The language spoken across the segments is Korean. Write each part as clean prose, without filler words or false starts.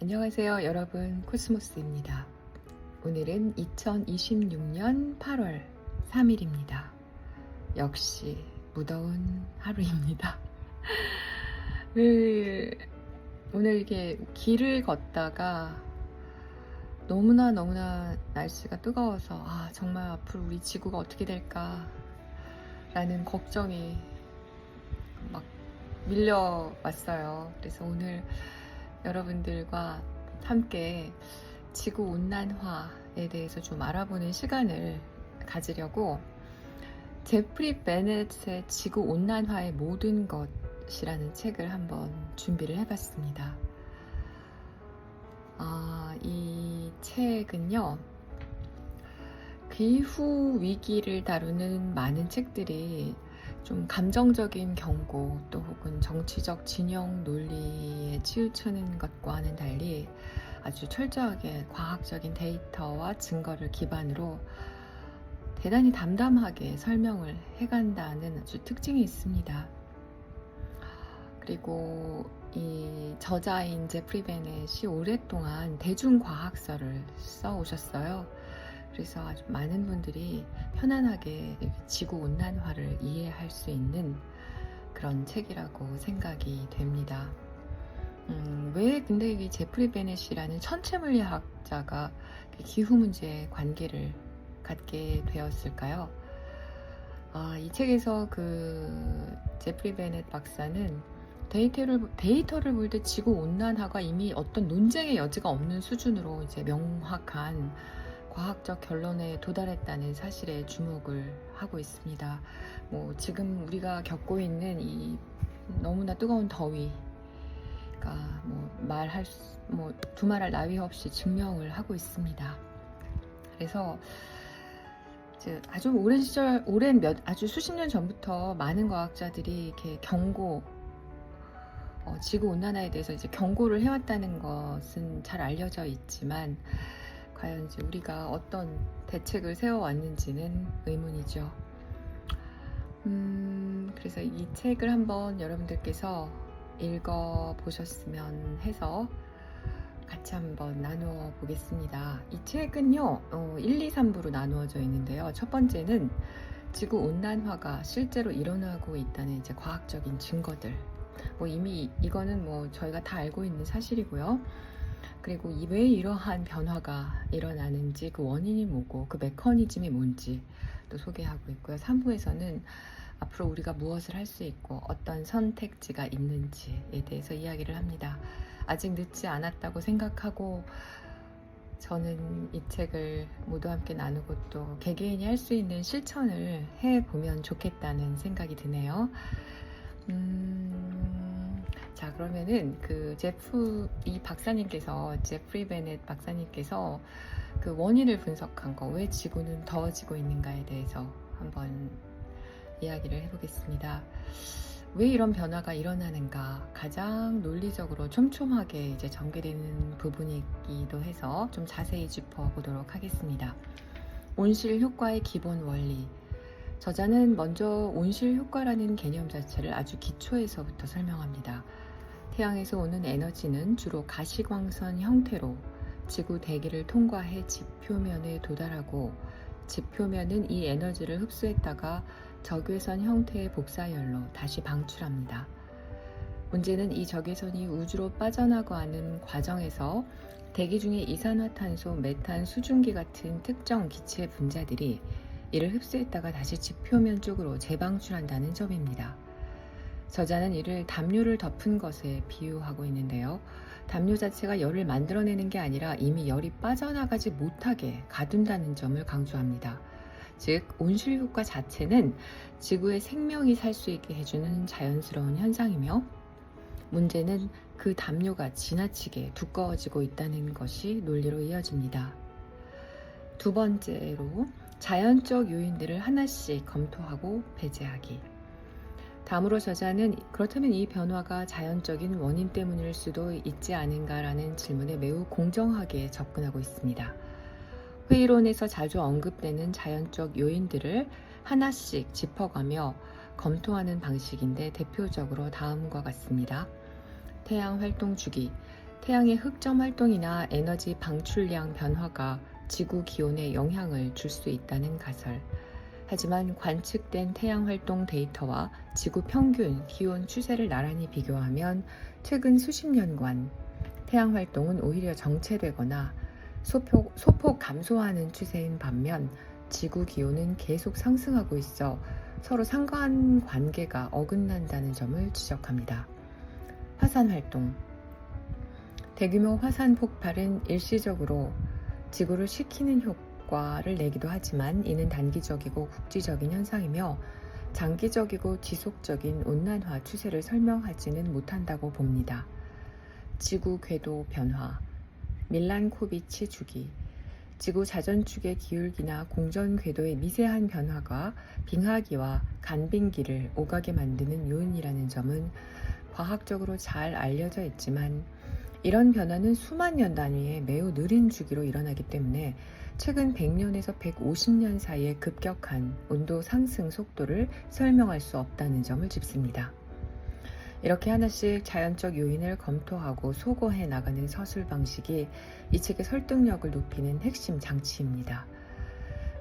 안녕하세요 여러분, 코스모스입니다. 오늘은 2026년 8월 3일입니다. 역시 무더운 하루입니다. 오늘 이렇게 길을 걷다가 너무나 날씨가 뜨거워서 정말 앞으로 우리 지구가 어떻게 될까 라는 걱정이 막 밀려왔어요. 그래서 오늘 여러분들과 함께 지구온난화에 대해서 좀 알아보는 시간을 가지려고 제프리 베넷의 지구온난화의 모든 것이라는 책을 한번 준비를 해봤습니다. 이 책은요, 기후 위기를 다루는 많은 책들이 좀 감정적인 경고 또 혹은 정치적 진영 논리에 치우치는 것과는 달리 아주 철저하게 과학적인 데이터와 증거를 기반으로 대단히 담담하게 설명을 해간다는 아주 특징이 있습니다. 그리고 이 저자인 제프리 베넷이 오랫동안 대중과학서를 써오셨어요. 그래서 아주 많은 분들이 편안하게 지구온난화를 이해할 수 있는 그런 책이라고 생각이 됩니다. 왜 근데 이 제프리 베넷이라는 천체물리학자가 기후 문제에 관계를 갖게 되었을까요? 이 책에서 그 제프리 베넷 박사는 데이터를 볼 때 지구온난화가 이미 어떤 논쟁의 여지가 없는 수준으로 이제 명확한 과학적 결론에 도달했다는 사실에 주목을 하고 있습니다. 지금 우리가 겪고 있는 이 너무나 뜨거운 더위가 두말할 나위 없이 증명을 하고 있습니다. 그래서 아주 아주 수십 년 전부터 많은 과학자들이 이렇게 지구 온난화에 대해서 이제 경고를 해왔다는 것은 잘 알려져 있지만 과연 이제 우리가 어떤 대책을 세워왔는지는 의문이죠. 그래서 이 책을 한번 여러분들께서 읽어보셨으면 해서 같이 한번 나누어 보겠습니다. 이 책은요, 1, 2, 3부로 나누어져 있는데요. 첫 번째는 지구 온난화가 실제로 일어나고 있다는 이제 과학적인 증거들. 이미 이거는 저희가 다 알고 있는 사실이고요. 그리고 왜 이러한 변화가 일어나는지, 그 원인이 뭐고 그 메커니즘이 뭔지 또 소개하고 있고요. 3부에서는 앞으로 우리가 무엇을 할 수 있고 어떤 선택지가 있는지에 대해서 이야기를 합니다. 아직 늦지 않았다고 생각하고 저는 이 책을 모두 함께 나누고 또 개개인이 할 수 있는 실천을 해보면 좋겠다는 생각이 드네요. 자, 그러면은 이 박사님께서, 제프리 베넷 박사님께서 그 원인을 분석한 거, 왜 지구는 더워지고 있는가에 대해서 한번 이야기를 해보겠습니다. 왜 이런 변화가 일어나는가, 가장 논리적으로 촘촘하게 이제 전개되는 부분이기도 해서 좀 자세히 짚어보도록 하겠습니다. 온실 효과의 기본 원리. 저자는 먼저 온실 효과라는 개념 자체를 아주 기초에서부터 설명합니다. 태양에서 오는 에너지는 주로 가시광선 형태로 지구 대기를 통과해 지표면에 도달하고, 지표면은 이 에너지를 흡수했다가 적외선 형태의 복사열로 다시 방출합니다. 문제는 이 적외선이 우주로 빠져나가는 과정에서 대기 중의 이산화탄소, 메탄, 수증기 같은 특정 기체 분자들이 이를 흡수했다가 다시 지표면 쪽으로 재방출한다는 점입니다. 저자는 이를 담요를 덮은 것에 비유하고 있는데요. 담요 자체가 열을 만들어내는 게 아니라 이미 열이 빠져나가지 못하게 가둔다는 점을 강조합니다. 즉, 온실 효과 자체는 지구의 생명이 살 수 있게 해주는 자연스러운 현상이며, 문제는 그 담요가 지나치게 두꺼워지고 있다는 것이 논리로 이어집니다. 두 번째로, 자연적 요인들을 하나씩 검토하고 배제하기. 다음으로 저자는 그렇다면 이 변화가 자연적인 원인 때문일 수도 있지 않은가라는 질문에 매우 공정하게 접근하고 있습니다. 회의론에서 자주 언급되는 자연적 요인들을 하나씩 짚어가며 검토하는 방식인데 대표적으로 다음과 같습니다. 태양 활동 주기, 태양의 흑점 활동이나 에너지 방출량 변화가 지구 기온에 영향을 줄 수 있다는 가설. 하지만 관측된 태양 활동 데이터와 지구 평균 기온 추세를 나란히 비교하면 최근 수십 년간 태양 활동은 오히려 정체되거나 소폭 감소하는 추세인 반면 지구 기온은 계속 상승하고 있어 서로 상관관계가 어긋난다는 점을 지적합니다. 화산 활동. 대규모 화산 폭발은 일시적으로 지구를 식히는 효과를 내기도 하지만 이는 단기적이고 국지적인 현상이며 장기적이고 지속적인 온난화 추세를 설명하지는 못한다고 봅니다. 지구 궤도 변화, 밀란코비치 주기. 지구 자전축의 기울기나 공전 궤도의 미세한 변화가 빙하기와 간빙기를 오가게 만드는 요인이라는 점은 과학적으로 잘 알려져 있지만 이런 변화는 수만 년 단위의 매우 느린 주기로 일어나기 때문에 최근 100년에서 150년 사이의 급격한 온도 상승 속도를 설명할 수 없다는 점을 짚습니다. 이렇게 하나씩 자연적 요인을 검토하고 소거해 나가는 서술 방식이 이 책의 설득력을 높이는 핵심 장치입니다.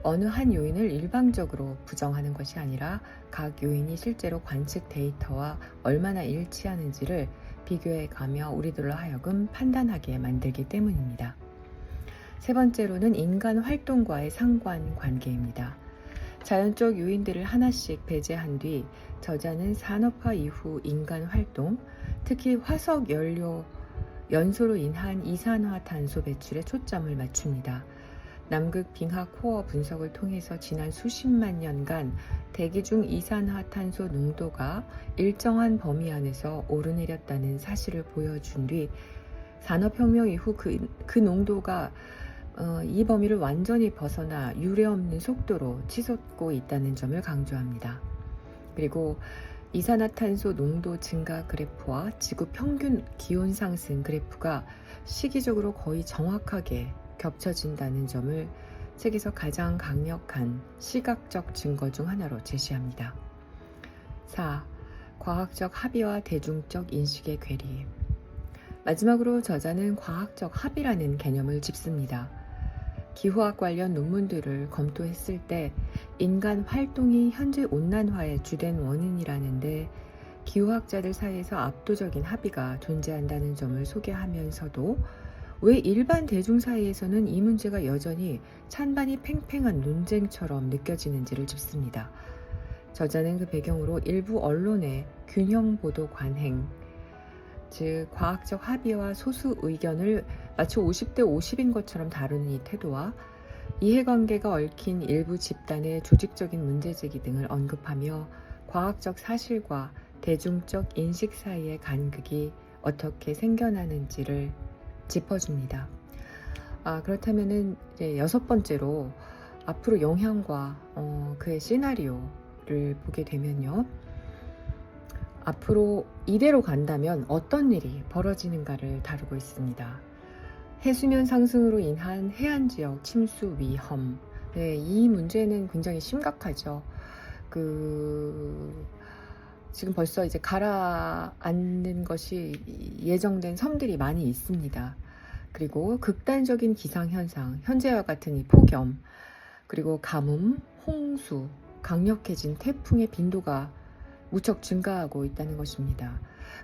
어느 한 요인을 일방적으로 부정하는 것이 아니라 각 요인이 실제로 관측 데이터와 얼마나 일치하는지를 비교해 가며 우리들로 하여금 판단하게 만들기 때문입니다. 세 번째로는 인간 활동과의 상관관계입니다. 자연적 요인들을 하나씩 배제한 뒤 저자는 산업화 이후 인간 활동, 특히 화석 연소로 인한 이산화탄소 배출에 초점을 맞춥니다. 남극 빙하 코어 분석을 통해서 지난 수십만 년간 대기 중 이산화탄소 농도가 일정한 범위 안에서 오르내렸다는 사실을 보여준 뒤 산업혁명 이후 그 농도가 이 범위를 완전히 벗어나 유례없는 속도로 치솟고 있다는 점을 강조합니다. 그리고 이산화탄소 농도 증가 그래프와 지구 평균 기온 상승 그래프가 시기적으로 거의 정확하게 겹쳐진다는 점을 책에서 가장 강력한 시각적 증거 중 하나로 제시합니다. 4. 과학적 합의와 대중적 인식의 괴리. 마지막으로 저자는 과학적 합의라는 개념을 짚습니다. 기후학 관련 논문들을 검토했을 때 인간 활동이 현재 온난화의 주된 원인이라는데 기후학자들 사이에서 압도적인 합의가 존재한다는 점을 소개하면서도 왜 일반 대중 사이에서는 이 문제가 여전히 찬반이 팽팽한 논쟁처럼 느껴지는지를 짚습니다. 저자는 그 배경으로 일부 언론의 균형 보도 관행, 즉 과학적 합의와 소수 의견을 마치 50대 50인 것처럼 다루는 이 태도와 이해관계가 얽힌 일부 집단의 조직적인 문제제기 등을 언급하며 과학적 사실과 대중적 인식 사이의 간극이 어떻게 생겨나는지를 짚어줍니다. 그렇다면은 이제 6번째로 앞으로 영향과 그의 시나리오를 보게 되면요. 앞으로 이대로 간다면 어떤 일이 벌어지는가를 다루고 있습니다. 해수면 상승으로 인한 해안지역 침수 위험. 네, 이 문제는 굉장히 심각하죠. 지금 벌써 이제 가라앉는 것이 예정된 섬들이 많이 있습니다. 그리고 극단적인 기상현상, 현재와 같은 이 폭염, 그리고 가뭄, 홍수, 강력해진 태풍의 빈도가 무척 증가하고 있다는 것입니다.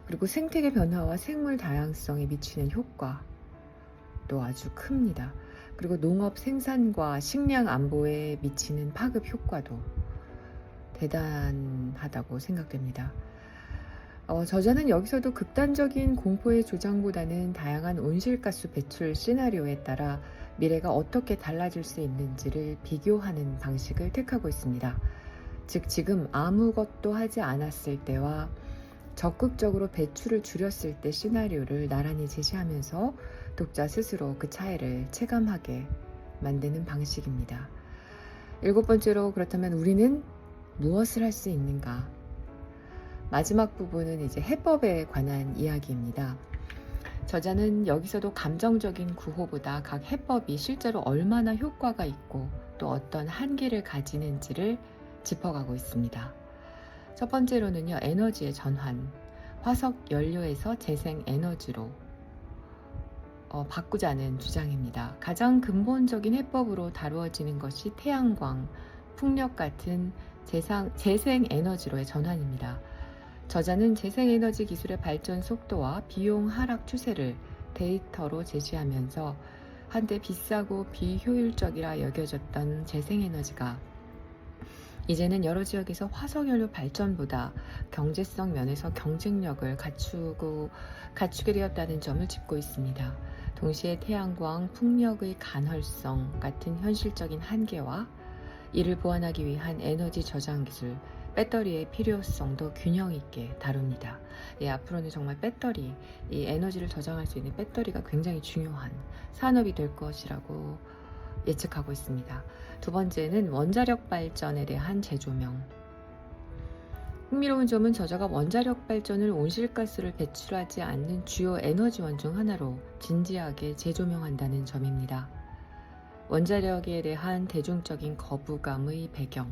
그리고 생태계 변화와 생물 다양성에 미치는 효과도 아주 큽니다. 그리고 농업 생산과 식량 안보에 미치는 파급 효과도 대단하다고 생각됩니다. 저자는 여기서도 극단적인 공포의 조장보다는 다양한 온실가스 배출 시나리오에 따라 미래가 어떻게 달라질 수 있는지를 비교하는 방식을 택하고 있습니다. 즉 지금 아무것도 하지 않았을 때와 적극적으로 배출을 줄였을 때 시나리오를 나란히 제시하면서 독자 스스로 그 차이를 체감하게 만드는 방식입니다. 7번째로 그렇다면 우리는 무엇을 할 수 있는가? 마지막 부분은 이제 해법에 관한 이야기입니다. 저자는 여기서도 감정적인 구호보다 각 해법이 실제로 얼마나 효과가 있고 또 어떤 한계를 가지는지를 짚어가고 있습니다. 첫 번째로는요, 에너지의 전환, 화석 연료에서 재생 에너지로 바꾸자는 주장입니다. 가장 근본적인 해법으로 다루어지는 것이 태양광, 풍력 같은 재생에너지로의 전환입니다. 저자는 재생에너지 기술의 발전 속도와 비용 하락 추세를 데이터로 제시하면서 한때 비싸고 비효율적이라 여겨졌던 재생에너지가 이제는 여러 지역에서 화석연료 발전보다 경제성 면에서 경쟁력을 갖추게 되었다는 점을 짚고 있습니다. 동시에 태양광, 풍력의 간헐성 같은 현실적인 한계와 이를 보완하기 위한 에너지 저장 기술, 배터리의 필요성도 균형 있게 다룹니다. 앞으로는 정말 배터리, 이 에너지를 저장할 수 있는 배터리가 굉장히 중요한 산업이 될 것이라고 예측하고 있습니다. 두 번째는 원자력 발전에 대한 재조명. 흥미로운 점은 저자가 원자력 발전을 온실가스를 배출하지 않는 주요 에너지원 중 하나로 진지하게 재조명한다는 점입니다. 원자력에 대한 대중적인 거부감의 배경,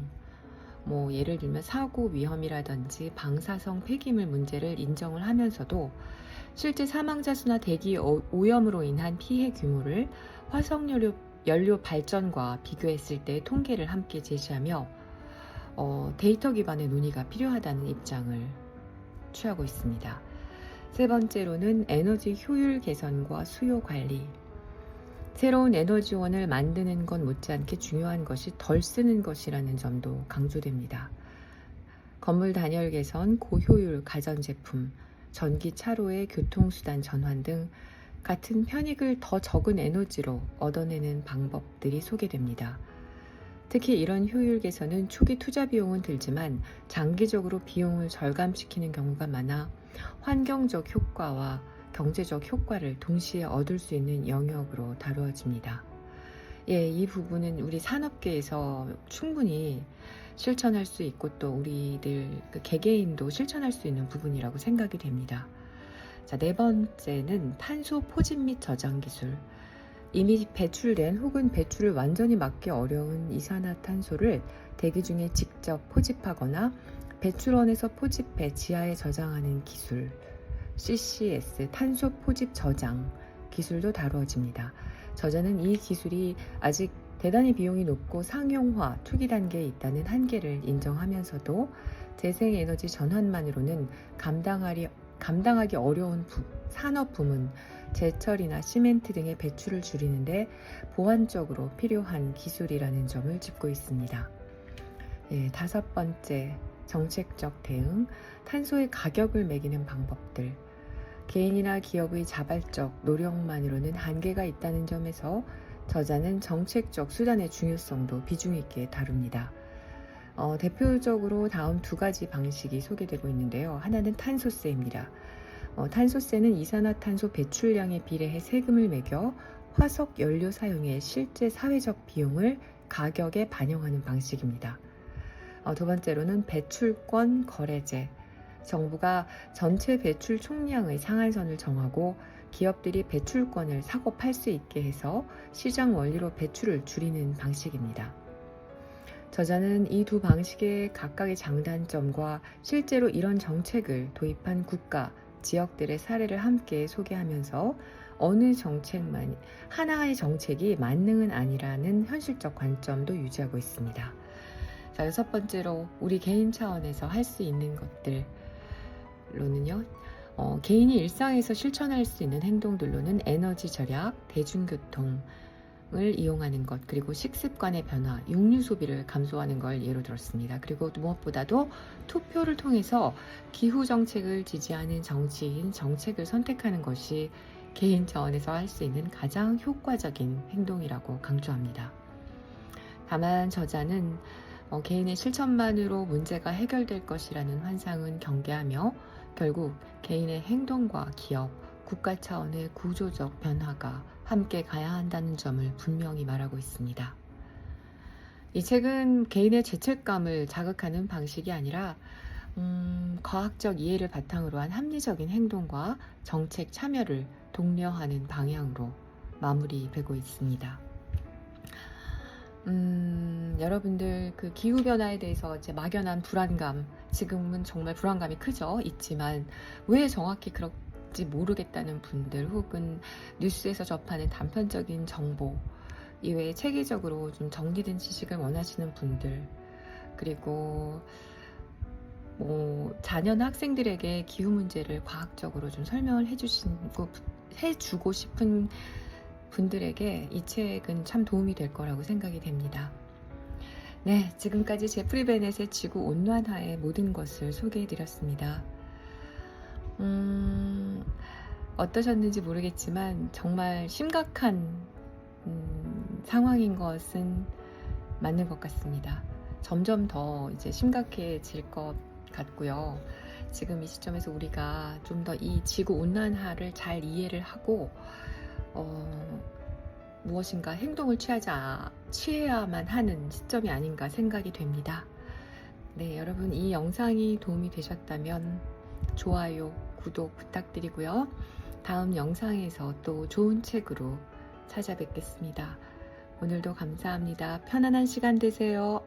예를 들면 사고 위험이라든지 방사성 폐기물 문제를 인정을 하면서도 실제 사망자 수나 대기 오염으로 인한 피해 규모를 화석연료 발전과 비교했을 때 통계를 함께 제시하며 데이터 기반의 논의가 필요하다는 입장을 취하고 있습니다. 세 번째로는 에너지 효율 개선과 수요 관리. 새로운 에너지원을 만드는 것 못지않게 중요한 것이 덜 쓰는 것이라는 점도 강조됩니다. 건물 단열 개선, 고효율 가전제품, 전기차로의 교통수단 전환 등 같은 편익을 더 적은 에너지로 얻어내는 방법들이 소개됩니다. 특히 이런 효율 개선은 초기 투자 비용은 들지만 장기적으로 비용을 절감시키는 경우가 많아 환경적 효과와 경제적 효과를 동시에 얻을 수 있는 영역으로 다루어집니다. 이 부분은 우리 산업계에서 충분히 실천할 수 있고 또 우리들 개개인도 실천할 수 있는 부분이라고 생각이 됩니다. 자, 네 번째는 탄소 포집 및 저장 기술. 이미 배출된 혹은 배출을 완전히 막기 어려운 이산화탄소를 대기 중에 직접 포집하거나 배출원에서 포집해 지하에 저장하는 기술, CCS, 탄소 포집 저장 기술도 다루어집니다. 저자는 이 기술이 아직 대단히 비용이 높고 상용화 초기 단계에 있다는 한계를 인정하면서도 재생에너지 전환만으로는 감당하기 어려운 산업 부문, 제철이나 시멘트 등의 배출을 줄이는데 보완적으로 필요한 기술이라는 점을 짚고 있습니다. 다섯 번째, 정책적 대응, 탄소의 가격을 매기는 방법들. 개인이나 기업의 자발적 노력만으로는 한계가 있다는 점에서 저자는 정책적 수단의 중요성도 비중 있게 다룹니다. 대표적으로 다음 두 가지 방식이 소개되고 있는데요. 하나는 탄소세입니다. 탄소세는 이산화탄소 배출량에 비례해 세금을 매겨 화석 연료 사용의 실제 사회적 비용을 가격에 반영하는 방식입니다. 두 번째로는 배출권 거래제. 정부가 전체 배출 총량의 상한선을 정하고 기업들이 배출권을 사고 팔 수 있게 해서 시장 원리로 배출을 줄이는 방식입니다. 저자는 이 두 방식의 각각의 장단점과 실제로 이런 정책을 도입한 국가, 지역들의 사례를 함께 소개하면서 어느 정책만, 하나의 정책이 만능은 아니라는 현실적 관점도 유지하고 있습니다. 자, 여섯 번째로 우리 개인 차원에서 할 수 있는 것들로는요. 개인이 일상에서 실천할 수 있는 행동들로는 에너지 절약, 대중교통을 이용하는 것, 그리고 식습관의 변화, 육류 소비를 감소하는 걸 예로 들었습니다. 그리고 무엇보다도 투표를 통해서 기후 정책을 지지하는 정치인, 정책을 선택하는 것이 개인 차원에서 할 수 있는 가장 효과적인 행동이라고 강조합니다. 다만 저자는 개인의 실천만으로 문제가 해결될 것이라는 환상은 경계하며 결국 개인의 행동과 기업, 국가 차원의 구조적 변화가 함께 가야 한다는 점을 분명히 말하고 있습니다. 이 책은 개인의 죄책감을 자극하는 방식이 아니라 과학적 이해를 바탕으로 한 합리적인 행동과 정책 참여를 독려하는 방향으로 마무리되고 있습니다. 여러분들 그 기후변화에 대해서 이제 막연한 불안감, 지금은 정말 불안감이 크죠. 있지만 왜 정확히 될지 모르겠다는 분들, 혹은 뉴스에서 접하는 단편적인 정보 이외에 체계적으로 좀 정리된 지식을 원하시는 분들, 그리고 자녀나 학생들에게 기후 문제를 과학적으로 좀 설명을 해주고 싶은 분들에게 이 책은 참 도움이 될 거라고 생각이 됩니다. 네, 지금까지 제프리 베넷의 지구 온난화의 모든 것을 소개해 드렸습니다. 어떠셨는지 모르겠지만 정말 심각한 상황인 것은 맞는 것 같습니다. 점점 더 이제 심각해질 것 같고요. 지금 이 시점에서 우리가 좀 더 이 지구 온난화를 잘 이해를 하고 무엇인가 행동을 취해야만 하는 시점이 아닌가 생각이 됩니다. 네, 여러분 이 영상이 도움이 되셨다면 좋아요, 구독 부탁드리고요. 다음 영상에서 또 좋은 책으로 찾아뵙겠습니다. 오늘도 감사합니다. 편안한 시간 되세요.